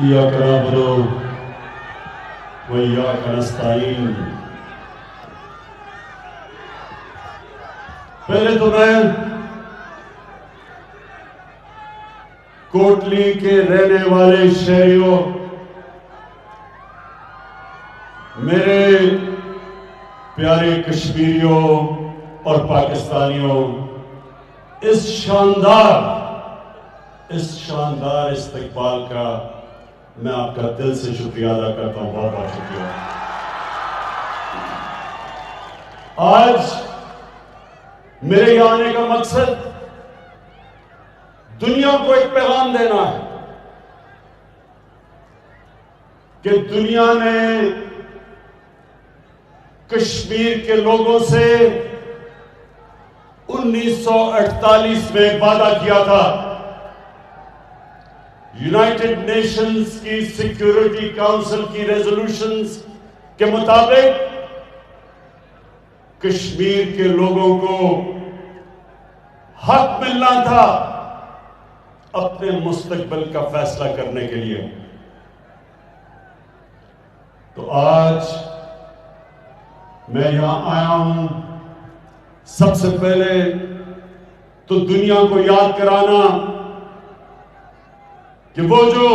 إياك نعبد وإياك نستعين۔ پہلے تو میں کوٹلی کے رہنے والے شہریوں، میرے پیارے کشمیریوں اور پاکستانیوں، اس شاندار استقبال کا میں آپ کا دل سے شکریہ ادا کرتا ہوں۔ بہت بہت شکریہ۔ آج میرے یہاں آنے کا مقصد دنیا کو ایک پیغام دینا ہے کہ دنیا نے کشمیر کے لوگوں سے 1948 میں وعدہ کیا تھا، یونائٹڈ نیشنز کی سیکیورٹی کونسل کی ریزولوشنز کے مطابق کشمیر کے لوگوں کو حق ملنا تھا اپنے مستقبل کا فیصلہ کرنے کے لیے۔ تو آج میں یہاں آیا ہوں سب سے پہلے تو دنیا کو یاد کرانا کہ وہ جو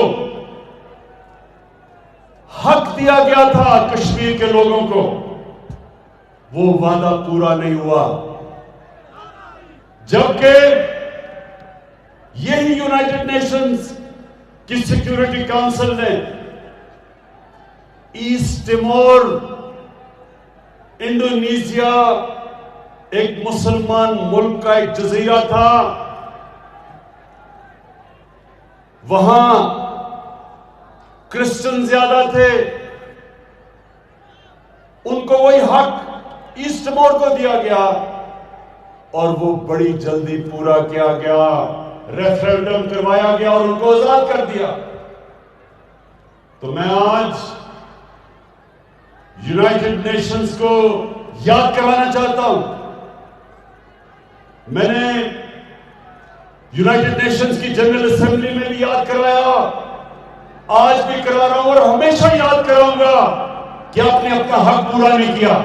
حق دیا گیا تھا کشمیر کے لوگوں کو، وہ وعدہ پورا نہیں ہوا، جبکہ یہی یونائٹڈ نیشنز کی سیکیورٹی کونسل نے ایسٹ ٹیمور، انڈونیشیا، ایک مسلمان ملک کا ایک جزیرہ تھا، وہاں کرسچن زیادہ تھے، ان کو وہی حق ایسٹ ٹیمور کو دیا گیا اور وہ بڑی جلدی پورا کیا گیا، ریفرینڈم کروایا گیا اور ان کو آزاد کر دیا۔ تو میں آج یونائٹڈ نیشنز کو یاد کروانا چاہتا ہوں، میں نے یونائٹڈ نیشنز کی جنرل اسمبلی میں بھی یاد کروایا، آج بھی کروا رہا ہوں اور ہمیشہ یاد کراؤں گا کہ آپ نے اپنا حق پورا نہیں کیا،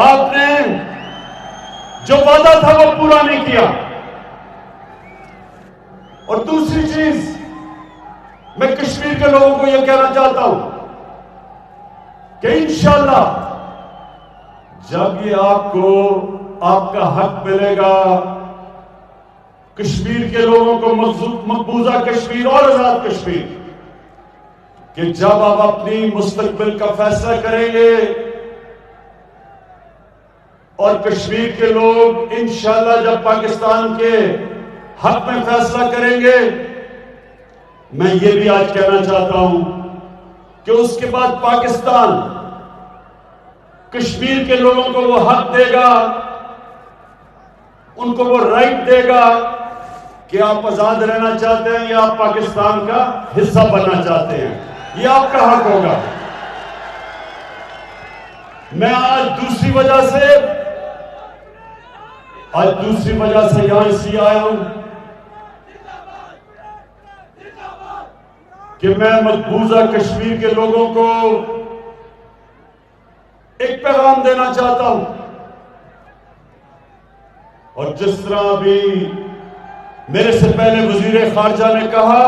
آپ نے جو وعدہ تھا وہ پورا نہیں کیا۔ اور دوسری چیز میں کشمیر کے لوگوں کو یہ کہنا چاہتا ہوں کہ انشاءاللہ جب یہ آپ کو آپ کا حق ملے گا، کشمیر کے لوگوں کو مقبوضہ کشمیر اور آزاد کشمیر، کہ جب آپ اپنی مستقبل کا فیصلہ کریں گے اور کشمیر کے لوگ انشاءاللہ جب پاکستان کے حق میں فیصلہ کریں گے، میں یہ بھی آج کہنا چاہتا ہوں کہ اس کے بعد پاکستان کشمیر کے لوگوں کو وہ حق دے گا، ان کو وہ رائٹ دے گا کہ آپ آزاد رہنا چاہتے ہیں یا آپ پاکستان کا حصہ بننا چاہتے ہیں، یہ آپ کا حق ہوگا۔ میں آج دوسری وجہ سے یہاں اس لیے آیا ہوں کہ میں مقبوضہ کشمیر کے لوگوں کو ایک پیغام دینا چاہتا ہوں، اور جس طرح بھی میرے سے پہلے وزیر خارجہ نے کہا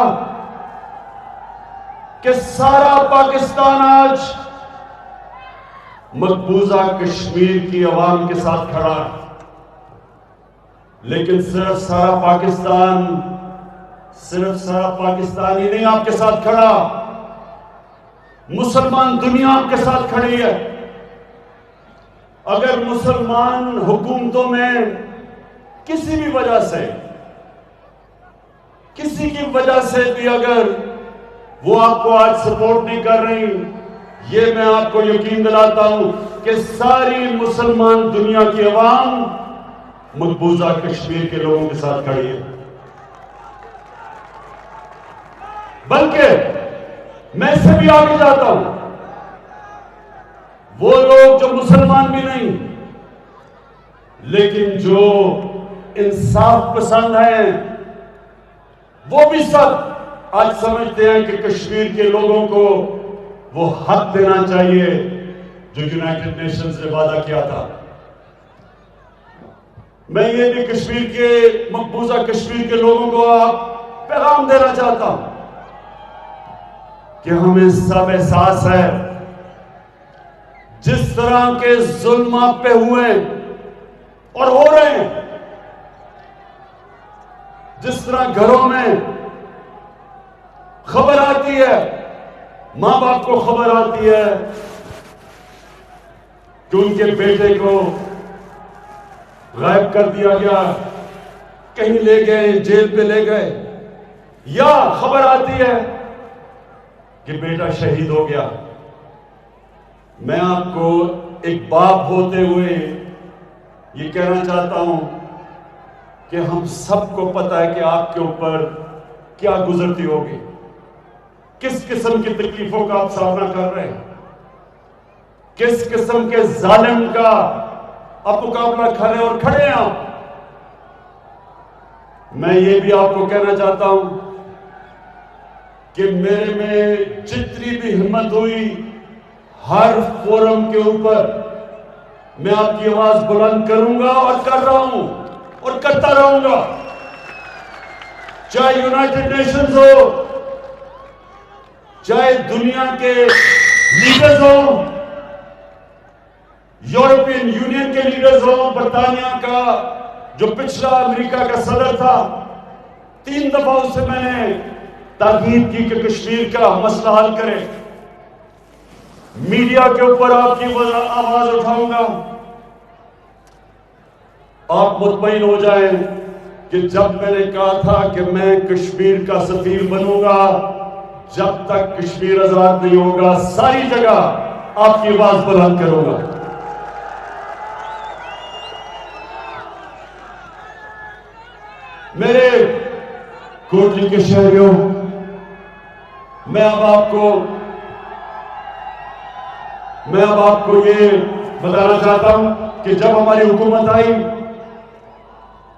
کہ سارا پاکستان آج مقبوضہ کشمیر کی عوام کے ساتھ کھڑا ہے، لیکن صرف سارا پاکستانی نہیں آپ کے ساتھ کھڑا، مسلمان دنیا آپ کے ساتھ کھڑی ہے۔ اگر مسلمان حکومتوں میں کسی بھی وجہ سے، کسی کی وجہ سے بھی اگر وہ آپ کو آج سپورٹ نہیں کر رہی، یہ میں آپ کو یقین دلاتا ہوں کہ ساری مسلمان دنیا کی عوام مقبوضہ کشمیر کے لوگوں کے ساتھ کھڑی ہے۔ بلکہ میں اس سے بھی آگے جاتا ہوں، وہ لوگ جو مسلمان بھی نہیں لیکن جو انصاف پسند ہیں، وہ بھی سب آج سمجھتے ہیں کہ کشمیر کے لوگوں کو وہ حق دینا چاہیے جو یونائٹڈ نیشنز نے وعدہ کیا تھا۔ میں یہ بھی کشمیر کے مقبوضہ کشمیر کے لوگوں کو آپ پیغام دینا چاہتا ہوں کہ ہمیں سب احساس ہے جس طرح کے ظلم آپ پہ ہوئے اور ہو رہے ہیں، جس طرح گھروں میں خبر آتی ہے، ماں باپ کو خبر آتی ہے کہ ان کے بیٹے کو غائب کر دیا گیا، کہیں لے گئے، جیل پہ لے گئے، یا خبر آتی ہے کہ بیٹا شہید ہو گیا۔ میں آپ کو ایک باپ ہوتے ہوئے یہ کہنا چاہتا ہوں کہ ہم سب کو پتہ ہے کہ آپ کے اوپر کیا گزرتی ہوگی، کس قسم کی تکلیفوں کا آپ سامنا کر رہے ہیں، کس قسم کے ظالم کا آپ مقابلہ کر رہے ہیں اور کھڑے ہیں آپ۔ میں یہ بھی آپ کو کہنا چاہتا ہوں کہ میرے میں جتنی بھی ہمت ہوئی ہر فورم کے اوپر میں آپ کی آواز بلند کروں گا اور کر رہا ہوں اور کرتا رہوں گا، چاہے یونائٹڈ نیشنز ہو، چاہے دنیا کے لیڈرز ہوں، یورپین یونین کے لیڈرز ہوں، برطانیہ کا جو پچھلا امریکہ کا صدر تھا، 3 دفعہ اس سے میں نے تاکید کی کہ کشمیر کا مسئلہ حل کرے۔ میڈیا کے اوپر آپ کی آواز اٹھاؤں گا۔ آپ مطمئن ہو جائیں کہ جب میں نے کہا تھا کہ میں کشمیر کا سفیر بنوں گا، جب تک کشمیر آزاد نہیں ہوگا ساری جگہ آپ کی آواز بلند کروں گا۔ میرے کوٹلی کے شہریوں، میں اب آپ کو یہ بتانا چاہتا ہوں کہ جب ہماری حکومت آئی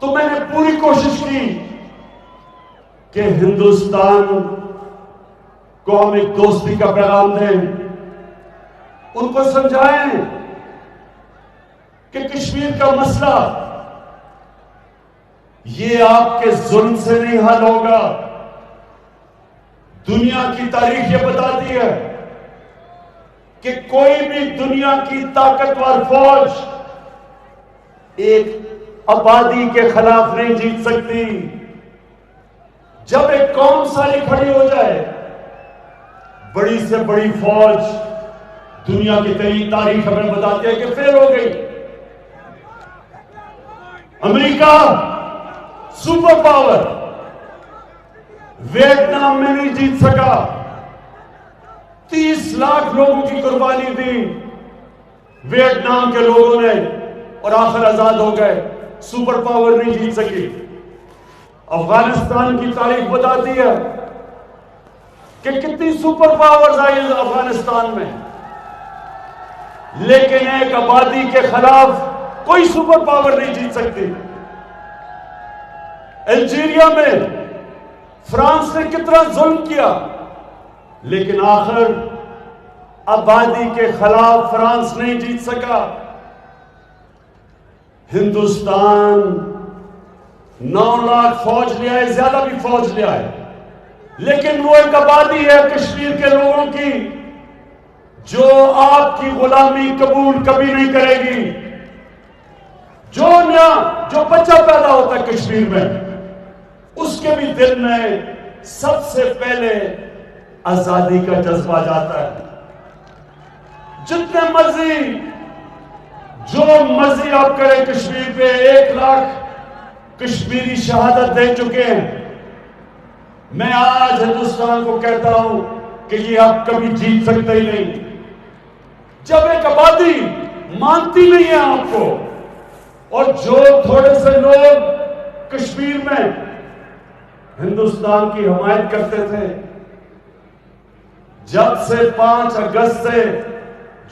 تو میں نے پوری کوشش کی کہ ہندوستان کو ہم ایک دوستی کا پیغام دیں، ان کو سمجھائیں کہ کشمیر کا مسئلہ یہ آپ کے ظلم سے نہیں حل ہوگا۔ دنیا کی تاریخ یہ بتاتی ہے کہ کوئی بھی دنیا کی طاقتور فوج ایک آبادی کے خلاف نہیں جیت سکتی۔ جب ایک قوم ساری کھڑی ہو جائے، بڑی سے بڑی فوج دنیا کی تاریخ ہمیں بتاتی ہے کہ فیل ہو گئی۔ امریکہ سپر پاور ویتنام میں نہیں جیت سکا، 30 لاکھ لوگوں کی قربانی دی ویتنام کے لوگوں نے اور آخر آزاد ہو گئے۔ سپر پاور نہیں جیت سکی۔ افغانستان کی تاریخ بتاتی ہے کہ کتنی سپر پاورز آئی ہیں افغانستان میں، لیکن ایک آبادی کے خلاف کوئی سپر پاور نہیں جیت سکتی۔ الجیریا میں فرانس نے کتنا ظلم کیا، لیکن آخر آبادی کے خلاف فرانس نہیں جیت سکا۔ ہندوستان 9 لاکھ فوج لے آئے، زیادہ بھی فوج لے آئے، لیکن وہ ایک آبادی ہے کشمیر کے لوگوں کی جو آپ کی غلامی قبول کبھی نہیں کرے گی۔ جو بچہ پیدا ہوتا ہے کشمیر میں، اس کے بھی دل میں سب سے پہلے آزادی کا جذبہ جاتا ہے۔ جتنے مرضی جو مرضی آپ کریں کشمیر پہ، 1 لاکھ کشمیری شہادت دے چکے ہیں۔ میں آج ہندوستان کو کہتا ہوں کہ یہ آپ کبھی جیت سکتے ہی نہیں۔ جب ایک آبادی مانتی نہیں ہے آپ کو، اور جو تھوڑے سے لوگ کشمیر میں ہندوستان کی حمایت کرتے تھے، جب سے 5 اگست سے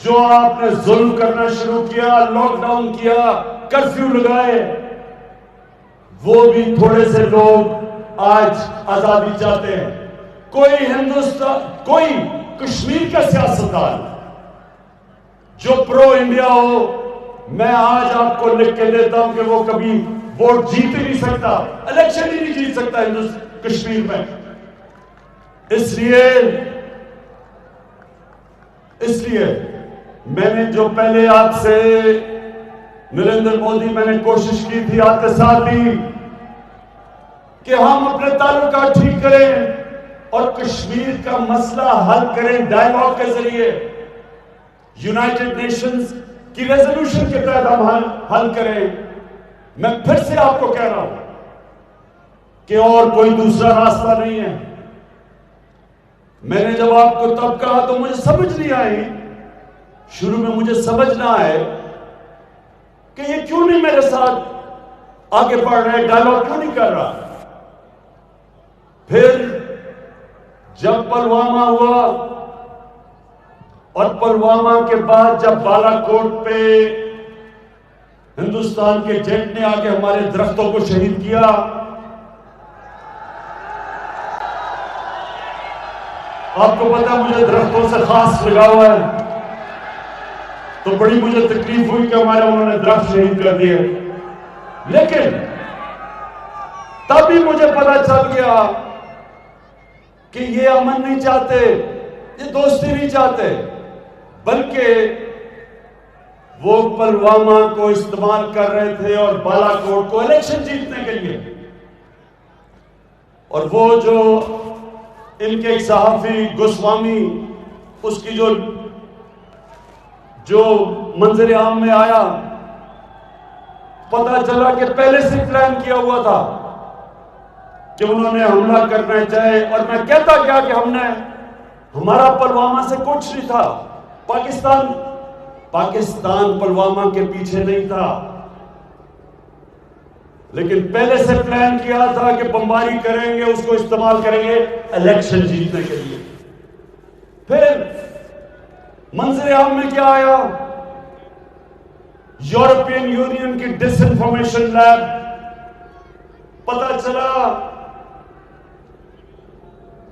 جو آپ نے ظلم کرنا شروع کیا، لاک ڈاؤن کیا، کرفیو لگائے، وہ بھی تھوڑے سے لوگ آج آزادی چاہتے ہیں۔ کوئی کشمیر کا سیاستدان جو پرو انڈیا ہو، میں آج آپ کو لکھ کے دیتا ہوں کہ وہ کبھی ووٹ جیت ہی نہیں سکتا، الیکشن ہی نہیں جیت سکتا کشمیر میں۔ اس لیے میں نے جو پہلے آپ سے نریندر مودی میں نے کوشش کی تھی آتے ساتھ ہی کہ ہم اپنے تعلقات ٹھیک کریں اور کشمیر کا مسئلہ حل کریں ڈائیلاگ کے ذریعے، یونائٹڈ نیشنز کی ریزولوشن کے تحت ہم حل کریں۔ میں پھر سے آپ کو کہہ رہا ہوں کہ اور کوئی دوسرا راستہ نہیں ہے۔ میں نے جب آپ کو تب کہا تو مجھے سمجھ نہیں آئی، شروع میں مجھے سمجھ نہ آئے کہ یہ کیوں نہیں میرے ساتھ آگے بڑھ رہے، ڈائیلاگ کیوں نہیں کر رہا۔ پھر جب پلوامہ ہوا اور پلوامہ کے بعد جب بالا کوٹ پہ ہندوستان کے جیٹ نے آ کے ہمارے درختوں کو شہید کیا، آپ کو پتا مجھے درختوں سے خاص لگا ہوا ہے، تو بڑی مجھے تکلیف ہوئی کہ ہمارے انہوں نے درخت شہید کر دیے، لیکن تب بھی مجھے پتا چل گیا کہ یہ امن نہیں چاہتے، یہ دوستی نہیں چاہتے، بلکہ وہ پلوامہ کو استعمال کر رہے تھے اور بالا کوٹ کو الیکشن جیتنے کے لیے۔ اور وہ جو ان کے ایک صحافی گوسوامی، اس کی جو منظر عام میں آیا، پتا چلا کہ پہلے سے پلان کیا ہوا تھا کہ انہوں نے حملہ کرنا چاہے، اور میں کہتا کیا کہ ہمارا پلوامہ سے کچھ نہیں تھا، پاکستان پلوامہ کے پیچھے نہیں تھا، لیکن پہلے سے پلان کیا تھا کہ بمباری کریں گے، اس کو استعمال کریں گے الیکشن جیتنے کے لیے۔ پھر منظر عام میں کیا آیا؟ یورپین یونین کی ڈس انفارمیشن لیب، پتا چلا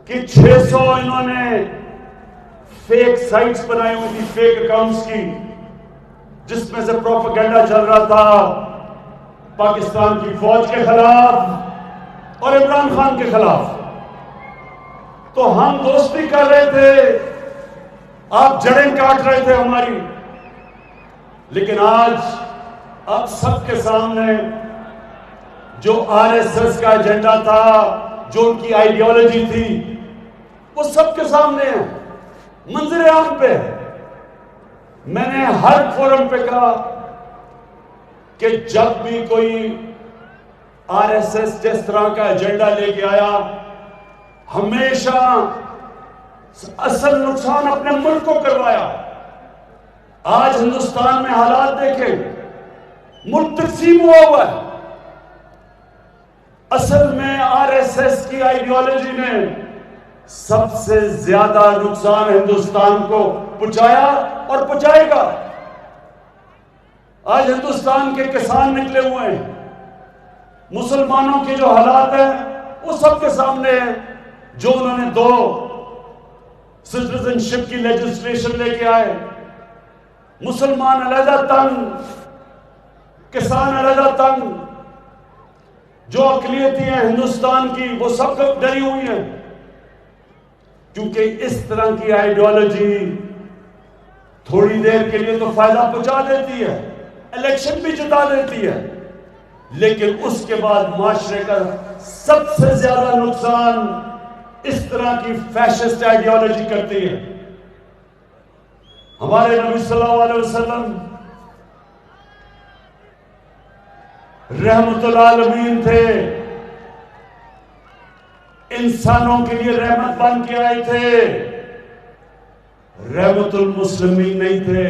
کہ 600 انہوں نے فیک سائٹس بنائی ہوئی تھی، فیک اکاؤنٹس کی، جس میں سے پروپیگنڈا چل رہا تھا پاکستان کی فوج کے خلاف اور عمران خان کے خلاف۔ تو ہم دوستی کر رہے تھے، آپ جڑیں کاٹ رہے تھے ہماری، لیکن آج آپ سب کے سامنے جو آر ایس ایس کا ایجنڈا تھا، جو ان کی آئیڈیالوجی تھی، وہ سب کے سامنے ہے، منظر عام پہ۔ میں نے ہر فورم پہ کہا کہ جب بھی کوئی آر ایس ایس جس طرح کا ایجنڈا لے کے آیا، ہمیشہ اصل نقصان اپنے ملک کو کروایا۔ آج ہندوستان میں حالات دیکھیں، ملک تقسیم ہوا ہے۔ اصل میں آر ایس ایس کی آئیڈیالوجی نے سب سے زیادہ نقصان ہندوستان کو پہنچایا اور پہنچائے گا۔ آج ہندوستان کے کسان نکلے ہوئے ہیں، مسلمانوں کے جو حالات ہیں وہ سب کے سامنے ہیں، جو انہوں نے 2 سٹیزن شپ کی لیجسلیشن لے کے آئے، مسلمان علیحدہ تنگ، کسان علیحدہ تنگ، جو اقلیتیں ہیں ہندوستان کی وہ سب ڈری ہوئی ہیں، کیونکہ اس طرح کی آئیڈیالوجی تھوڑی دیر کے لیے تو فائدہ پہنچا دیتی ہے، الیکشن بھی جتا دیتی ہے، لیکن اس کے بعد معاشرے کا سب سے زیادہ نقصان اس طرح کی فیشسٹ آئیڈیالوجی کرتی ہے۔ ہمارے نبی صلی اللہ علیہ وسلم رحمت العالمین تھے، انسانوں کے لیے رحمت بن کے آئے تھے، رحمت المسلمین نہیں تھے۔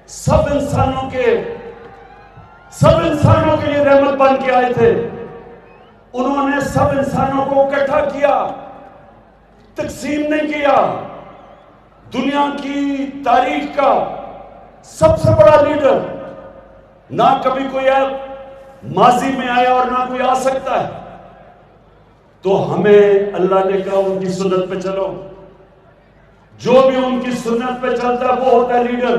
سب انسانوں کے لیے رحمت بن کے آئے تھے۔ انہوں نے سب انسانوں کو اکٹھا کیا، تقسیم نہیں کیا۔ دنیا کی تاریخ کا سب سے بڑا لیڈر، نہ کبھی کوئی ماضی میں آیا اور نہ کوئی آ سکتا ہے۔ تو ہمیں اللہ نے کہا ان کی سنت پہ چلو. جو بھی ان کی سنت پہ چلتا ہے وہ ہوتا ہے لیڈر.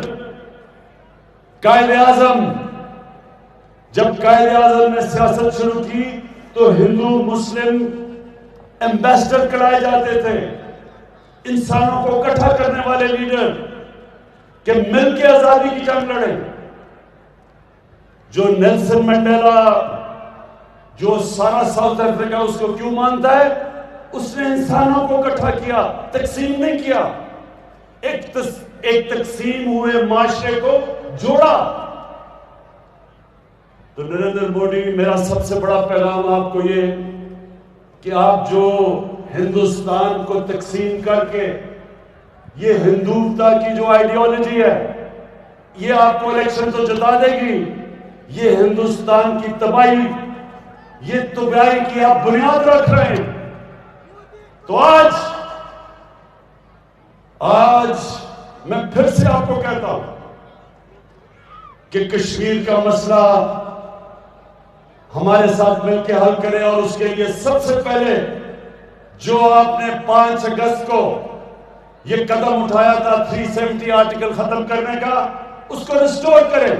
قائد اعظم، جب قائد اعظم نے سیاست شروع کی تو ہندو مسلم ایمبیسڈر کرائے جاتے تھے، انسانوں کو اکٹھا کرنے والے لیڈر کہ مل کے آزادی کی جنگ لڑیں. جو نیلسن منڈیلا، جو سارا ساؤتھ افریقہ اس کو کیوں مانتا ہے؟ اس نے انسانوں کو اکٹھا کیا، تقسیم نہیں کیا. ایک تقسیم ہوئے معاشرے کو جوڑا. تو نریندر مودی، میرا سب سے بڑا پیغام آپ کو یہ کہ آپ جو ہندوستان کو تقسیم کر کے یہ ہندوتا کی جو آئیڈیالوجی ہے یہ آپ کو الیکشن تو جتا دے گی، یہ ہندوستان کی تباہی، یہ تباہی کی آپ بنیاد رکھ رہے ہیں. تو آج میں پھر سے آپ کو کہتا ہوں کہ کشمیر کا مسئلہ ہمارے ساتھ مل کے حل کریں، اور اس کے لیے سب سے پہلے جو آپ نے 5 اگست کو یہ قدم اٹھایا تھا 370 آرٹیکل ختم کرنے کا، اس کو ریسٹور کریں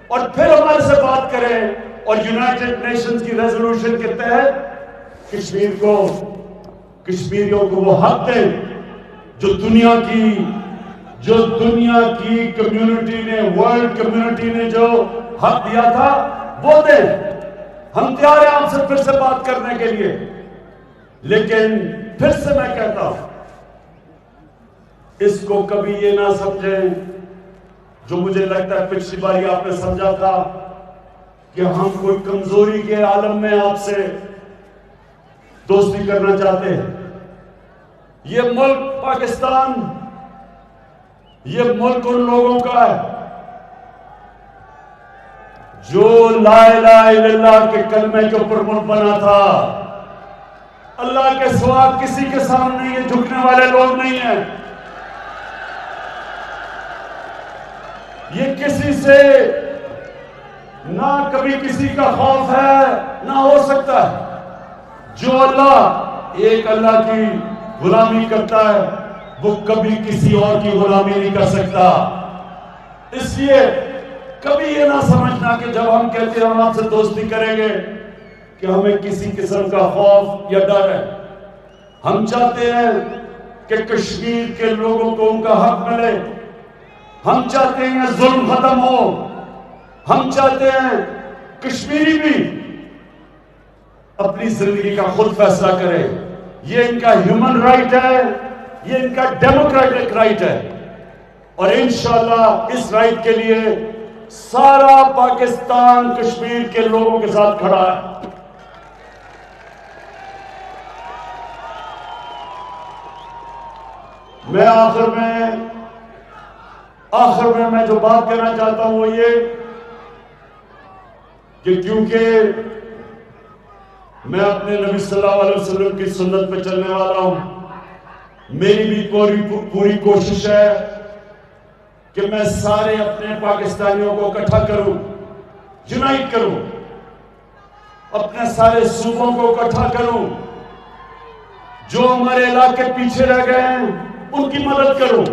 اور پھر ہمارے سے بات کریں اور یونائٹڈ نیشنز کی ریزولوشن کے تحت کشمیریوں کو وہ حق دیں جو دنیا کی کمیونٹی نے، ورلڈ کمیونٹی نے جو حق دیا تھا وہ دیں. ہم تیار ہیں آپ سے پھر سے بات کرنے کے لیے، لیکن پھر سے میں کہتا ہوں اس کو کبھی یہ نہ سمجھیں جو مجھے لگتا ہے پچھلی باری آپ نے سمجھا تھا کہ ہم کوئی کمزوری کے عالم میں آپ سے دوستی کرنا چاہتے ہیں. یہ ملک پاکستان، یہ ملک ان لوگوں کا ہے جو لا الہ الا اللہ کے کلمے کے اوپر ملک بنا تھا. اللہ کے سوا کسی کے سامنے یہ جھکنے والے لوگ نہیں ہیں. یہ کسی سے نہ کبھی کسی کا خوف ہے نہ ہو سکتا ہے. جو ایک اللہ کی غلامی کرتا ہے وہ کبھی کسی اور کی غلامی نہیں کر سکتا. اس لیے کبھی یہ نہ سمجھنا کہ جب ہم کہتے ہیں ہم آپ سے دوستی کریں گے کہ ہمیں کسی قسم کا خوف یا ڈر ہے. ہم چاہتے ہیں کہ کشمیر کے لوگوں کو ان کا حق ملے. ہم چاہتے ہیں ظلم ختم ہو. ہم چاہتے ہیں کشمیری بھی اپنی زندگی کا خود فیصلہ کرے. یہ ان کا ہیومن رائٹ ہے، یہ ان کا ڈیموکریٹک رائٹ ہے، اور انشاءاللہ اس رائٹ کے لیے سارا پاکستان کشمیر کے لوگوں کے ساتھ کھڑا ہے. میں آخر میں جو بات کہنا چاہتا ہوں وہ یہ کہ کیونکہ میں اپنے نبی صلی اللہ علیہ وسلم کی سنت پہ چلنے والا ہوں، میری بھی پوری کوشش ہے کہ میں سارے اپنے پاکستانیوں کو اکٹھا کروں، یونائٹ کروں، اپنے سارے صوبوں کو اکٹھا کروں، جو ہمارے علاقے پیچھے رہ گئے ہیں ان کی مدد کروں.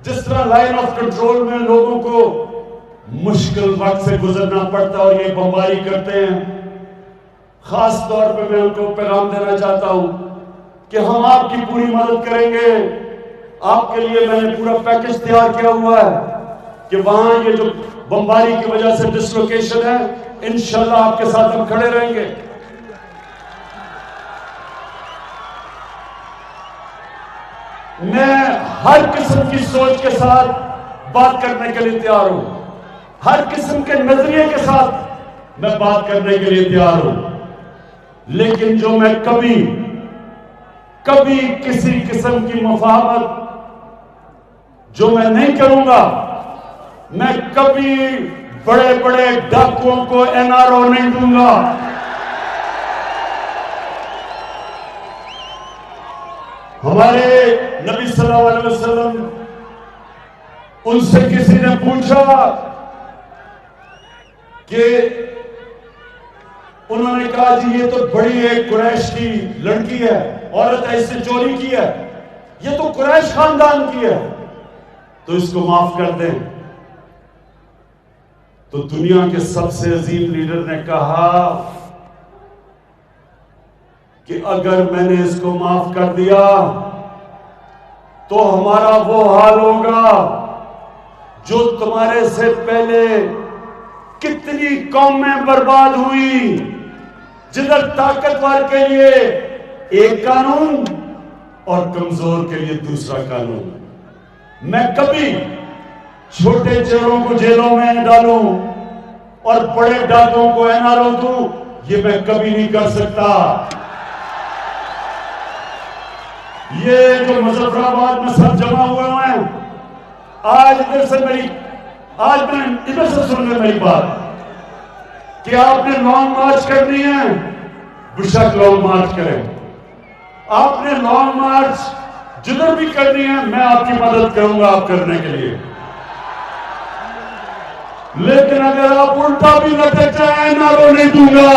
جس طرح لائن آف کنٹرول میں لوگوں کو مشکل وقت سے گزرنا پڑتا اور یہ بمباری کرتے ہیں، خاص طور پہ میں ان کو پیغام دینا چاہتا ہوں کہ ہم آپ کی پوری مدد کریں گے. آپ کے لیے میں نے پورا پیکج تیار کیا ہوا ہے کہ وہاں یہ جو بمباری کی وجہ سے ڈسلوکیشن ہے انشاءاللہ آپ کے ساتھ ہم کھڑے رہیں گے. میں ہر قسم کی سوچ کے ساتھ بات کرنے کے لیے تیار ہوں، ہر قسم کے نظریے کے ساتھ میں بات کرنے کے لیے تیار ہوں، لیکن جو میں کبھی کسی قسم کی مفاہمت جو میں نہیں کروں گا، میں کبھی بڑے بڑے ڈاکوؤں کو NRO نہیں دوں گا. ہمارے نبی صلی اللہ علیہ وسلم، ان سے کسی نے پوچھا کہ انہوں نے کہا جی یہ تو بڑی ایک قریش کی لڑکی ہے، عورت ہے، اس سے چوری کی ہے، یہ تو قریش خاندان کی ہے، تو اس کو معاف کر دیں۔ تو دنیا کے سب سے عظیم لیڈر نے کہا کہ اگر میں نے اس کو معاف کر دیا تو ہمارا وہ حال ہوگا جو تمہارے سے پہلے کتنی قومیں برباد ہوئی، جدھر طاقتور کے لیے ایک قانون اور کمزور کے لیے دوسرا قانون۔ میں کبھی چھوٹے چوروں کو جیلوں میں ڈالوں اور بڑے ڈاکوں کو NRO دوں، یہ میں کبھی نہیں کر سکتا۔ یہ جو مظفر آباد میں سب جمع ہوئے ہیں، آج ادھر سے میں ادھر سے سن لیں میری بات کہ آپ نے لانگ مارچ کرنی ہے، بشک لانگ مارچ کریں۔ آپ نے لانگ مارچ جدھر بھی کرنی ہے، میں آپ کی مدد کروں گا آپ کرنے کے لیے، لیکن اگر آپ الٹا بھی نہ ٹچائیں، NRO نہیں دوں گا۔